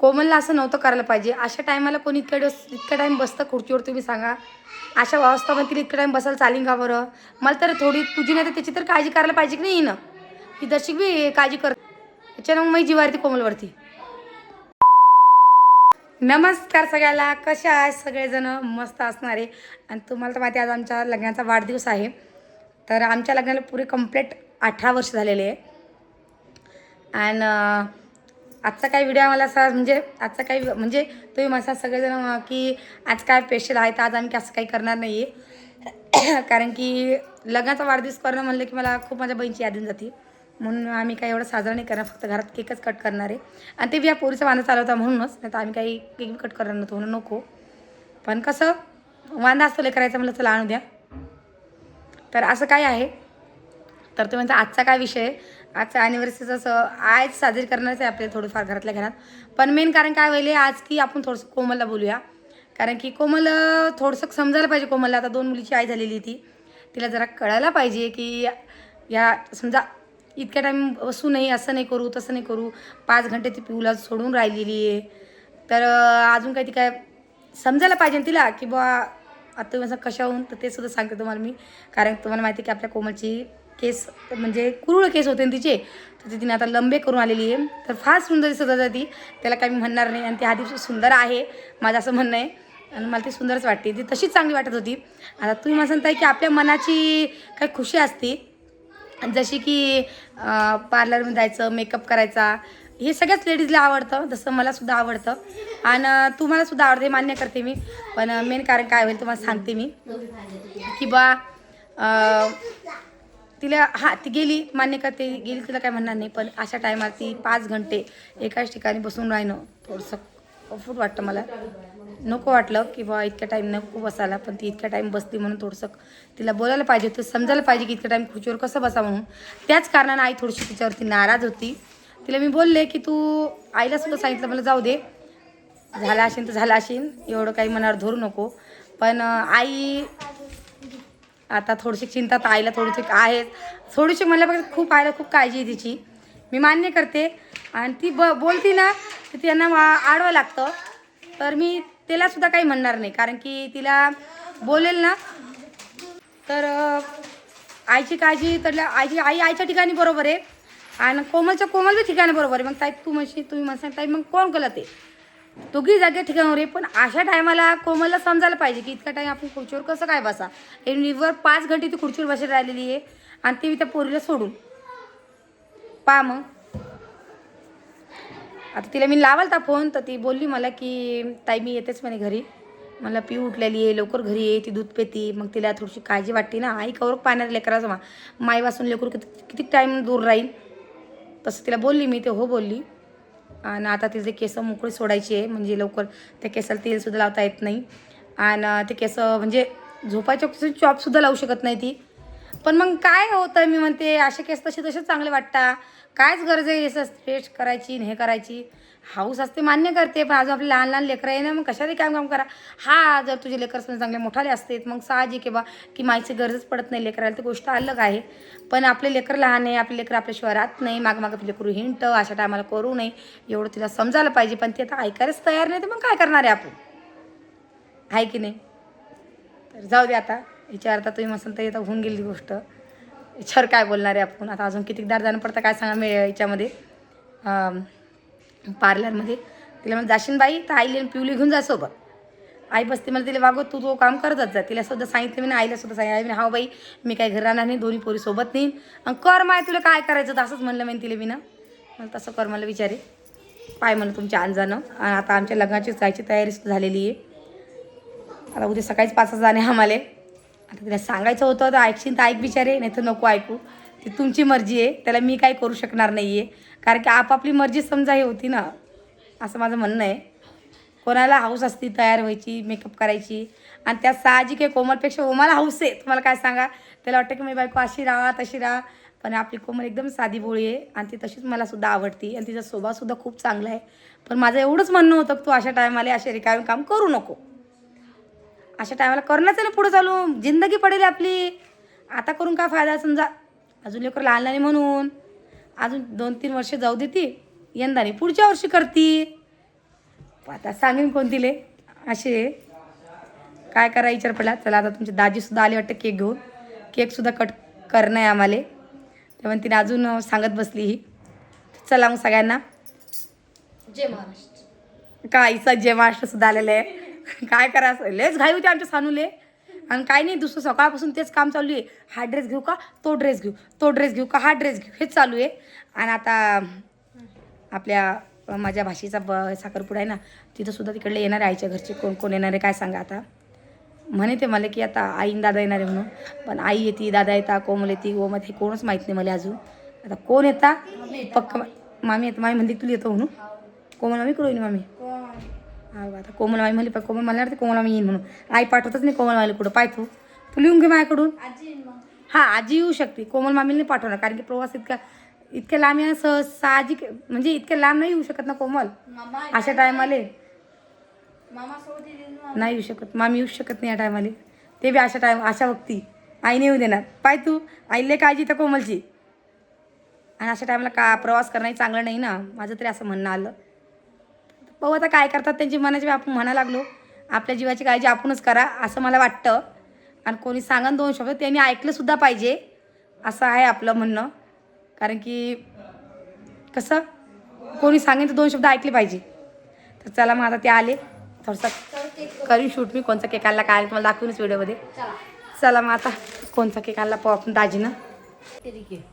कोमलला असं नव्हतं करायला पाहिजे. अशा टायमाला कोणी इतका टाईम बसतं खुर्चीवर तुम्ही सांगा. अशा अवस्थामध्ये तिला इतका टाईम बसायला चालेल का बरं? मला तर थोडी तुझी नाही तर त्याची तर काळजी करायला पाहिजे की नाही ना. ही दर्शक बी काळजी कर. त्याच्यानं मग जीवावरती कोमलवरती. नमस्कार सगळ्याला, कशा आहेत सगळेजण? मस्त असणारे. आणि तुम्हाला तर माहिती आज आमच्या लग्नाचा वाढदिवस आहे. तर आमच्या लग्नाला पुरे कंप्लीट 18 वर्ष झालेले आहे. आणि आजचा काही व्हिडिओ आम्हाला असा आजचा काही तुम्ही म्हणता सगळेजण की आज काय स्पेशल आहे, तर आज आम्ही असं काही करणार नाही आहे. कारण की लग्नाचा वाढदिवस करणं म्हणलं की मला खूप माझ्या बहिणीची याद येऊन जाते. म्हणून आम्ही काही एवढं साजरा नाही करणार, फक्त घरात केकच कट करणार आहे. आणि ते बी या पोरीचा वांदा चालवता म्हणूनच, नाही तर आम्ही काही केक कट करणार नव्हतो म्हणून नको. पण कसं वांदा असतो करायचं म्हणलं चला आणू द्या. तर असं काय आहे, तर ते म्हणता आजचा काय विषय आहे. आजचा ॲनिव्हर्सरीचं असं आज साजरी करणारच आहे आपल्याला थोडंफार घरातल्या घरात. पण मेन कारण काय होईल आज की आपण थोडंसं कोमलला बोलूया. कारण की कोमल थोडंसं समजायला पाहिजे. कोमलला आता 2 मुलीची आई झालेली ती. तिला जरा कळायला पाहिजे की या समजा इतक्या टाईम बसू नाही, असं नाही करू तसं नाही करू. 5 घंटे ती पिऊला सोडून राहिलेली आहे. तर अजून काही ती काय समजायला पाहिजे तिला की बा आता तुम्ही असं कशाहून, तर ते सुद्धा सांगते तुम्हाला मी. कारण तुम्हाला माहिती आहे की आपल्या कोमलची केस कुरळ केस होते तिचे, तर तिने आता लंबे करून आलेली आहे. तर फार सुंदर दिसत होती ती, त्याला काही मी म्हणणार नाही. आणि ती हा दिवशी सुंदर आहे माझं असं म्हणणं आहे. आणि मला ती सुंदरच वाटते, ती तशीच चांगली वाटत होती. आता तुम्ही मला सांगताय की आपल्या मनाची काही खुशी असते, जशी की पार्लरमध्ये जायचं, मेकअप करायचा, हे सगळ्याच लेडीजला आवडतं. जसं मलासुद्धा आवडतं आणि तुम्हालासुद्धा आवडते, मान्य करते मी. पण मेन कारण काय होईल तुम्हाला सांगते मी की बा तिला ती गेली, मान्य करते गेली, तिला काय म्हणणार नाही. पण अशा टायमात ती 5 घंटे एकाच ठिकाणी बसून राहणं थोडंसं अवघड वाटतं मला. नको वाटलं की बा इतक्या टाईम नको बसायला, पण ती इतक्या टाईम बसली म्हणून थोडंसं तिला बोलायला पाहिजे होतं, समजायला पाहिजे की इतक्या टाईम खुर्चीवर कसं बसा म्हणून. त्याच कारणानं आई थोडीशी तिच्यावरती नाराज होती. तिला मी बोलले की तू आईला सुद्धा सांगितलं मला जाऊ दे, झाला असेल तर झाला असेल, एवढं काही मनावर धरू नको. पण आई आता थोडीशी चिंता तर आईला थोडीशी आहे. थोडीशी म्हणल्यापेक्षा खूप आईला खूप काळजी आहे तिची, मी मान्य करते. आणि ती बोलती ना तर त्यांना आडवं लागतं. तर मी तिलासुद्धा काही म्हणणार नाही, कारण की तिला बोलेल ना तर आईची काळजी तर आईच्या ठिकाणी बरोबर आहे आणि कोमलच्या ठिकाणी बरोबर आहे. मग ताई तुम्ही म्हणता ताई मग कोण गलत आहे? दोघी जागे ठिकाणावर आहे. पण अशा टायमाला कोमलला समजायला पाहिजे की इतका टाईम आपण खुर्चीवर कसं काय बसा. निव्वळ 5 घंटे ती खुर्चीवर बसली राहिलेली आहे आणि ती त्या पोरीला सोडून मग आता तिला मी लावालता फोन, तर ती बोलली मला की ताई मी येतेच म्हणे घरी. मला पिऊ उठलेली आहे, लवकर घरी ये, ती दूध पेती. मग तिला थोडीशी काळजी वाटते ना, आई कवर पाण्यात लेकराचं माई वासून लेकरू किती टाईम दूर राहील. तसं तिला बोलली मी, ते हो बोलली. आणि आता तिचे केस मोकळी सोडायची आहे, म्हणजे लवकर त्या केसाला तेलसुद्धा लावता येत नाही. आणि ते केस झोपायच्या चॉपसुद्धा लावू शकत नाही ती. पण मग काय होतं, मी म्हणते असे केस तसेच चांगले वाटतात. कायच गरज आहे असं स्ट्रेच करायची हे करायची. हाऊस असते मान्य करते, पण अजून आपले लहान लहान लेकरं आहे ना, मग कशाला काम करा. जर तुझे लेकर चांगले मोठाले असते मग साहजिक आहे बा की माईची गरजच पडत नाही लेकराला, ती गोष्ट अलग आहे. पण आपले लेकर लहान आहे, आपले लेकर आपल्याशिवाय राहत नाही, मागं आपले लेकरू हिंट अशा टायमाला करू नये, एवढं तिला समजायला पाहिजे. पण ते आता ऐकायलाच तयार नाही, तर मग काय करणार आहे आपण, आहे की नाही. तर जाऊ दे आता, याच्यावर आता तुम्ही मस्त येता होऊन गेली गोष्ट, याच्यावर काय बोलणार आहे आपण. आता अजून कितीकदार जाणं पडतं काय सांगा मी याच्यामध्ये पार्लरमध्ये. तिला मग जाशीन बाई तर आईली पिवली घेऊन जा सोबत. आई बसते मला तिला वागव, तू तो काम करतच जा. तिला सुद्धा सांगितलं मी ना, आईला सुद्धा सांगितलं मी, हा बाई मी काही घरी राहणार नाही, दोन्ही पोरी सोबत नेईन आणि कर माय तुला काय करायचं तर असंच म्हणलं मी तिला. मी ना मला तसं कर मला विचारे पाय म्हणलं तुमच्या आणजानं. आणि आता आमच्या लग्नाची जायची तयारी झालेली आहे. आता उद्या सकाळीच 5 जाणे आम्हाला. आता तिला सांगायचं होतं तर ऐकशील तर ऐक बिचारे, नाही तर नको ऐकू. ती तुमची मर्जी आहे, त्याला मी काही करू शकणार नाही आहे. कारण की आपापली मर्जी समजा हे होती ना, असं माझं म्हणणं आहे. कोणाला हाऊस असती तयार व्हायची, मेकअप करायची, आणि त्या साहजिक आहे कोमलपेक्षा ओमाला हाऊस आहे. तुम्हाला काय सांगा, त्याला वाटतं की मी बायको अशी राहा तशी राहा. पण आपली कोमल एकदम साधी भोळी आहे आणि ती तशीच मलासुद्धा आवडती आणि तिचा स्वभावसुद्धा खूप चांगला आहे. पण माझं एवढंच म्हणणं होतं की तू अशा टायमाला असे रिकामे काम करू नको. अशा टायमाला करणंच ना पुढे चालू, जिंदगी पडेल आपली. आता करून काय फायदा, समजा अजून लेकर लहान लहान म्हणून अजून 2-3 वर्ष जाऊ देती, यंदा नाही पुढच्या वर्षी करती. आता सांगेन कोणती ले असे काय करा विचार पडला. चला आता तुमचे दाजीसुद्धा आले वाटतं केक घेऊन. केकसुद्धा कट करणं आहे आम्हाला. तेव्हा तिने अजून सांगत बसली ही. चला मग सगळ्यांना जय महाराष्ट्र. काहीचा जय महाराष्ट्रसुद्धा आलेलं आहे. काय करा लेच घाई होती आमच्या सानूले. आणि काही नाही दुसरं सकाळपासून तेच काम चालू आहे. हा ड्रेस घेऊ का तो ड्रेस घेऊ, तो ड्रेस घेऊ का हा ड्रेस घेऊ, हेच चालू आहे. आणि आता आपल्या माझ्या भाषेचा साखरपुडा आहे ना, तिथंसुद्धा तिकडले येणार आहे. आईच्या घरचे कोण कोण येणार आहे काय सांगा. आता म्हणे ते मला की आता आईन दादा येणार आहे म्हणून. पण आई येते, दादा येता, कोमल येते, ओमत हे कोणच माहीत नाही मला अजून. आता कोण येता पक्क मामी येतं. मामी म्हणते तुला येतो म्हणून. कोमल मामी कुठं येईन मामी. हा आता कोमल मामी म्हणली पण कोमल मला वाटते कोमल मामी येईन म्हणून. आई पाठवतच नाही कोमल मामीला कुठं. पाय तू लिहून घे माझ्याकडून. हां आजी येऊ शकते. कोमल मामीला नाही पाठवणार कारण की प्रवास इतक्या लांब येणं साहजिक म्हणजे इतक्या लांब नाही येऊ शकत ना कोमल अशा टायमाले. नाही येऊ शकत मामी, येऊ शकत नाही या टायमाले. ते बी अशा वक्ती आई नाही येऊ देणार. पाय तू आईले काळजी तर कोमलची. आणि अशा टायमाला का प्रवास करणंही चांगलं नाही ना, माझं तरी असं म्हणणं आलं. पाहू आता काय करतात त्यांची मनाची. आपण म्हणायला लागलो आपल्या जीवाची काळजी आपणच करा असं मला वाटतं. आणि कोणी सांगन 2 शब्द त्यांनी ऐकलंसुद्धा पाहिजे असं आहे आपलं म्हणणं. कारण की कसं कोणी सांगेन तर 2 शब्द ऐकले पाहिजे. तर चला मग आता ते आले थोडंसं करीन शूट मी. कोणचा केक आणला काय तुम्हाला दाखवूनच व्हिडिओमध्ये. चला मग आता कोणचा केक आणला पाहू आपण दाजीनं.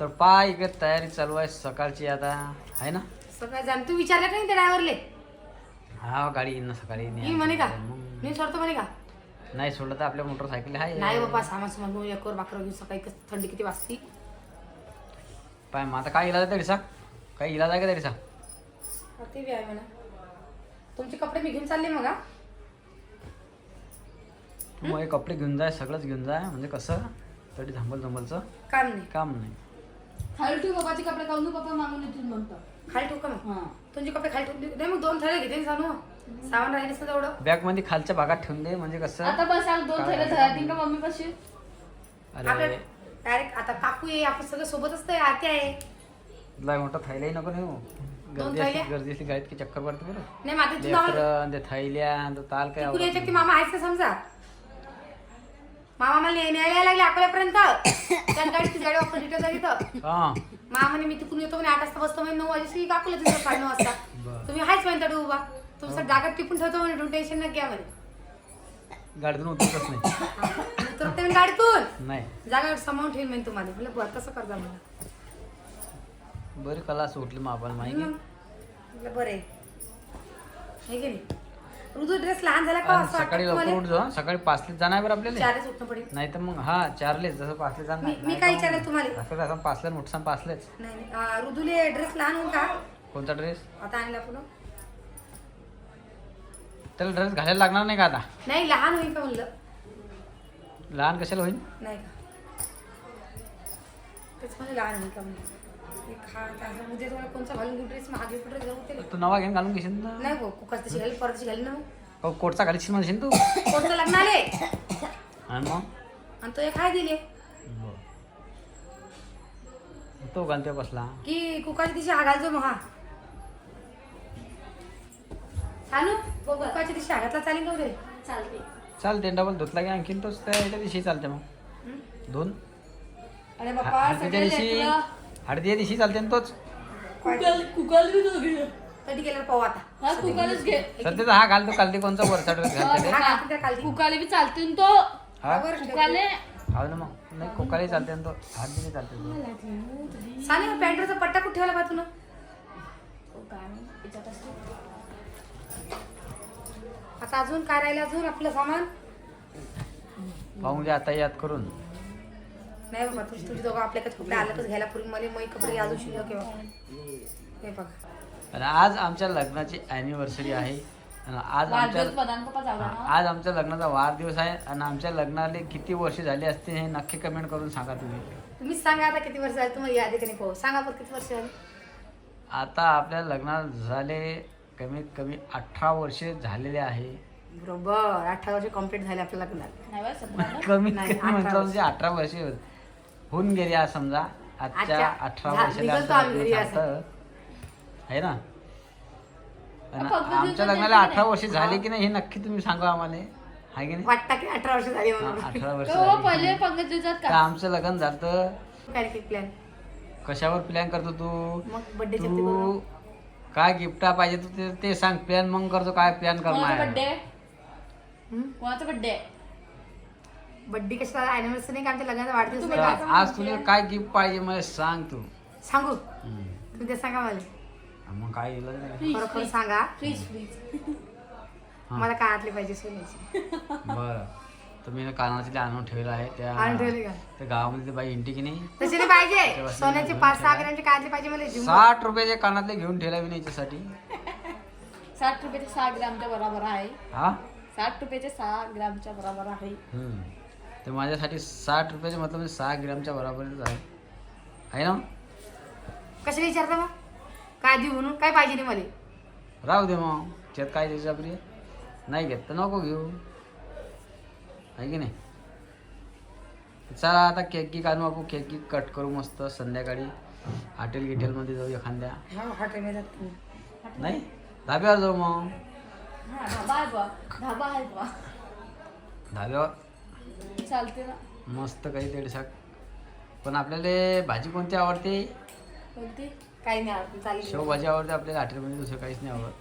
तर पाय इकडे तयारी चालू आहे सकाळची आता आहे ना. सगळं जाण तू विचारलं का नाही त्या ड्रायव्हरले. हा गाडी येईन ना सकाळी. मी म्हणे का मी सोडतो म्हणे का. नाही सोडलं तर आपल्या मोटरसायकल आहे. नाही बाबा सामान घेऊन एकवर बाकर घेऊन सकाळी थंडी किती वाजती. पाय मग आता काय इलाज आहे तरी सांग. काही इलाज आहे का तरी सांग. ते बी आहे म्हणा. तुमचे कपडे मी घेऊन चालले मग. तू मग हे कपडे घेऊन जाय सगळंच घेऊन जाय म्हणजे कसं तरी जमलचं काम नाही. काम नाही. खाली ठेव पप्पाचे कपडे काढून पप्पा मागून येतील म्हणतो. खाली ठेवू का मग. हां तुमचे कपडे खाली ठेवून दे मग. 2 थैले घेते सांगू सामान राहिलेच ना तेवढं. बॅग मध्ये खालच्या भागात ठेवून दे म्हणजे कसं. आता बस 2 थैले धरातील का मम्मी पाशी. आपल्या अरे डायरेक्ट आता काकू आहे आपण सगळं सोबत असतंय. आत्या आहे. तुला मोठं थैलाही नको नेऊ. गर्दी असली गाडीत की चक्कर पडते बरं. नाही माझं तू नाव लेकरं, ते थैल्या ताल काय तिकडे यायच्या की मामा आहेच का समजा. मामा मला न्यायला लागले अकोल्यापर्यंत. त्या गाडीची गाडी वापरून रिटर्न झाली तर हा मामा म्हणे मी तिकडून येतो म्हणे 8 वाजता बसतो म्हणे 9 वाजेशी काकूला तुमचं 9:30 वाजता. तुम्ही आहेच म्हणता उभा तुमचं जागा टिपून ठेवतो म्हणे. तुम्ही टेन्शन नका घ्या म्हणे. गाडीतून उतरतच नाही. उतरते म्हणे गाडीतून नाही जागा समावून ठेवीन म्हणे तुम्हाला. म्हटलं बरं तसं करजा मला. बरी कला सुटली मग आपण माहिती. म्हटलं बरं आहे की नाही. ऋतू ड्रेस लहान झाला का आणि असं सकाळी वाटतं लवकर तुम्हाला. उठ जा. सकाळी 5 जाणार बरं आपल्याला. 4 उठणं पडेल. नाही तर मग हा 4 जसं 5 जाणार. मी काय विचारेल तुम्हाला. असं 5 उठसान 5 नाही ऋतूले ड्रेस लहान होऊन का कोणता ड्रेस आता आणला पुन्हा. त्याला ड्रेस घालायला लागणार नाही का आता. नाही लहान होईल का म्हणलं. लहान कशाला होईल. नाही का तेच म्हणजे लहान होईल का म्हणलं. उद्या तुम्हाला कोणता घालून घेऊ ड्रेस महाग ड्रेस जाऊ ते तू नवा घेऊन घालून घेशील ना. नाही हो कुकर तशी घाली परत घाली ना. कोटचा घालीशील म्हणशील तू. कोणतं लग्न आले आणि मग आणि तो एक हाय दिले तो घालतोय बसला की कुकाच्या दिवशी हा घालतो मग. हा चालू कुकाच्या दिवशी हा घातला चालेल का उद्या. चालते. चालते डबल धुतला की आणखीन तोच त्या याच्या दिवशी चालते मग 2 अरे बाप्पा हळदीच्या दिवशी हळदीच्या दिवशी चालते ना तोच. कुकर बी तो घे. कधी गेल्यावर पाहू आता. हा कुकरच घे. सध्या हा घालतो कालती कोणचा वरचा ड्रेस घालते हा घालतो त्या खाली कुकाले बी चालते ना तो. हा कुकाले हो ना मग नाही कोकाली चालते ना तो हळदी चालते तो. चालेल पॅन्टचा पट्टा कुठे ठेवला पाहतो ना. आता अजून काय राहिलं अजून आपलं सामान. पाहून घ्या आता याद करून. नाही बाबा तुझी दोघं आपल्याकडे कपडे आल्यातच घ्यायला पुरी मला मग कपडे अजून शिल्लक केव्हा हे बघा. आणि आज आमच्या लग्नाची ॲनिव्हर्सरी आहे आणि आज आमच्या लग्नाचा वाढदिवस आहे. आणि आमच्या लग्नाला किती वर्ष झाली असते हे नक्की कमेंट करून सांगा तुम्ही. तुम्हीच सांगा आता किती वर्ष झाले तुम्हाला यादी नाही पाहू सांगा बरं किती वर्ष झाली. आता आपल्या लग्नात झाले कमीत कमी 18 वर्षे झालेले आहे. बरोबर 18 वर्ष कम्प्लीट झाले आपल्या लग्नात. कमीत नाही, कमी 18 म्हटलं म्हणजे 18 वर्षे होऊन गेली आज समजा. आजच्या अच्छा. 18 निघतो वर्षाला आम्ही घरी असं. आहे ना. आणि आमच्या लग्नाला 18 वर्ष झाली की नाही हे नक्की तुम्ही सांगा आम्हाला, आहे की नाही? वाटतं की 18 वर्ष झाली म्हणून. 18 वर्ष हो झाली. पहिले पंकज दिवसात तर का आमचं लग्न झालं. काय प्लॅन कशावर प्लॅन करतो तू? मग बर्थडे तू काय गिफ्ट पाहिजे तू ते सांग, प्लॅन मग करतो. काय प्लॅन कोणाचा करणार? बर्थडे कोणाचा बर्थडे बर्थडे कशाला ॲनिव्हर्सरी नाही का आमच्या लग्नाचा वाढदिवस नाही तर का? आज तुला काय गिफ्ट पाहिजे मला सांग तू. सांगू हम्म. तुम्ही ते सांगा मला, मग काय इलाज नाही. खरोखर सांगा. फ्रीज फ्रीज हा. मला कानातले पाहिजे सोन्याची. बरं, तर मी कानातले आणून ठेवलं आहे आणून ठेवले त्या का? त्या गावामध्ये ती बाई इंटी की नाही, तशी नाही पाहिजे, सोन्याचे 5-6 ग्रॅमचे कानातले पाहिजे मला. 60 रुपयाचे कानातले घेऊन ठेवला मी याच्यासाठी. 60 रुपयाचे 6 ग्रामच्या बरोबर आहे. हा 60 रुपयाचे 6 ग्रामच्या बरोबर आहे. हम्म. तर माझ्यासाठी 60 रुपयाचे मतलब 6 ग्रॅमच्या बरोबरीच आहे ना. कशाला विचारता मग काय देऊ म्हणून? काय पाहिजे नाही मला. राहू दे मग, त्यात काय त्याच्या प्रिय नाही घेत तर नको घेऊ, आहे की नाही. चला आता केक गी आणू, आपण केक गी कट करू मस्त. संध्याकाळी हॉटेल गिटेलमध्ये जाऊ एखाद्या, हॉटेलमध्ये जातो. नाही धाब्यावर जाऊ मग. हा ढाबा आहे बा, ढाबा आहे बा, धाब्यावर चालते ना. मस्त काही दीड शाक. पण आपल्याला भाजी कोणती आवडते? कोणती? काही नाही आवडत, चालेल. शेवभाजी आवडते आपल्याला हॉटेलमध्ये, दुसरं काहीच नाही आवडत.